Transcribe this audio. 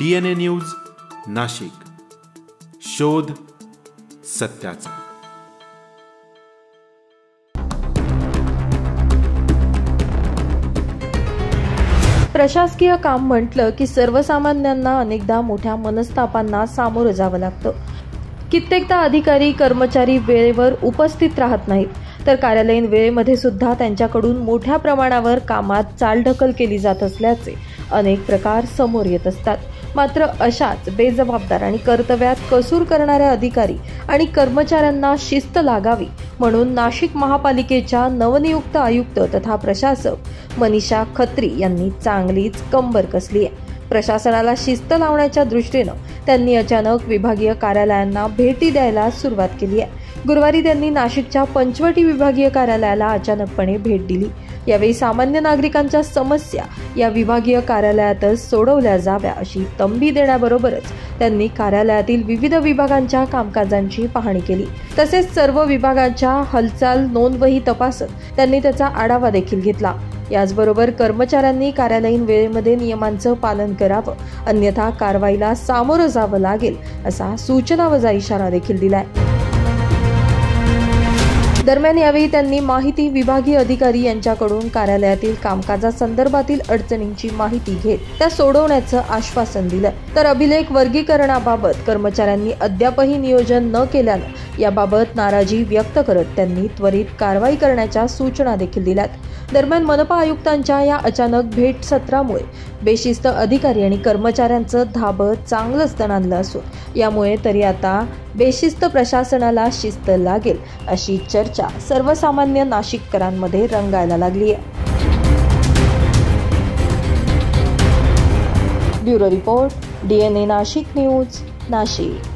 DNA news Nashik, शोध सत्याचा। प्रशासकीय काम म्हटलं की सर्वसामान्यांना अनेकदा मोठ्या मनस्तापांना सामोरं जावं लागतं। कित्येकदा अधिकारी कर्मचारी वेळेवर उपस्थित राहत नाहीत, तर कार्यालयीन वेळेमध्ये सुद्धा त्यांच्याकडून मोठ्या प्रमाणावर कामात चालढकल केली जात असल्याचे अनेक प्रकार समोर येत असतात। मात्र अशाच बेजबाबदार आणि कर्तव्यात कसूर करणाऱ्या अधिकारी आणि कर्मचाऱ्यांना शिस्त लागावी म्हणून नाशिक महापालिकेच्या नवनियुक्त आयुक्त तथा प्रशासक मनीषा खत्री यांनी चांगलीच कंबर कसली आहे। प्रशासनाला शिस्त लावण्याच्या दृष्टीनं त्यांनी अचानक विभागीय कार्यालयांना भेटी द्यायला सुरुवात केली आहे। गुरुवारी त्यांनी नाशिकच्या पंचवटी विभागीय कार्यालयाला अचानकपणे भेट दिली। यावेळी सामान्य नागरिकांच्या समस्या या विभागीय कार्यालयातच सोडवल्या जाव्या अशी तंबी देण्याबरोबरच त्यांनी कार्यालयातील विविध विभागांच्या कामकाजांची पाहणी केली। तसेच सर्व विभागांच्या हालचाल नोंदवही तपासत त्यांनी त्याचा आढावा देखील घेतला। याचबरोबर कर्मचाऱ्यांनी कार्यालयीन वेळेमध्ये नियमांचं पालन करावं, अन्यथा कारवाईला सामोरं जावं लागेल असा सूचनावजा इशारा देखील दिलाय। दरम्यान यावेळी त्यांनी माहिती विभागीय अधिकारी यांच्याकडून कार्यालयातील कामकाजासंदर्भातील अडचणींची माहिती घेत त्या सोडवण्याचं आश्वासन दिलं। तर अभिलेख वर्गीकरणाबाबत कर्मचाऱ्यांनी अद्यापही नियोजन न केल्यानं याबाबत नाराजी व्यक्त करत त्यांनी त्वरित कारवाई करण्याच्या सूचना देखील दिल्यात। दरम्यान मनपा आयुक्तांच्या या अचानक भेट सत्रामुळे बेशिस्त अधिकारी आणि कर्मचाऱ्यांचं धाबं चांगलंच दणाणलं असून यामुळे तरी आता बेशिस्त प्रशासनाला शिस्त लागेल अशी चर्चा सर्वसामान्य नाशिककरांमध्ये रंगायला लागली आहे। Bureau report, DNA Nashik news, Nashik.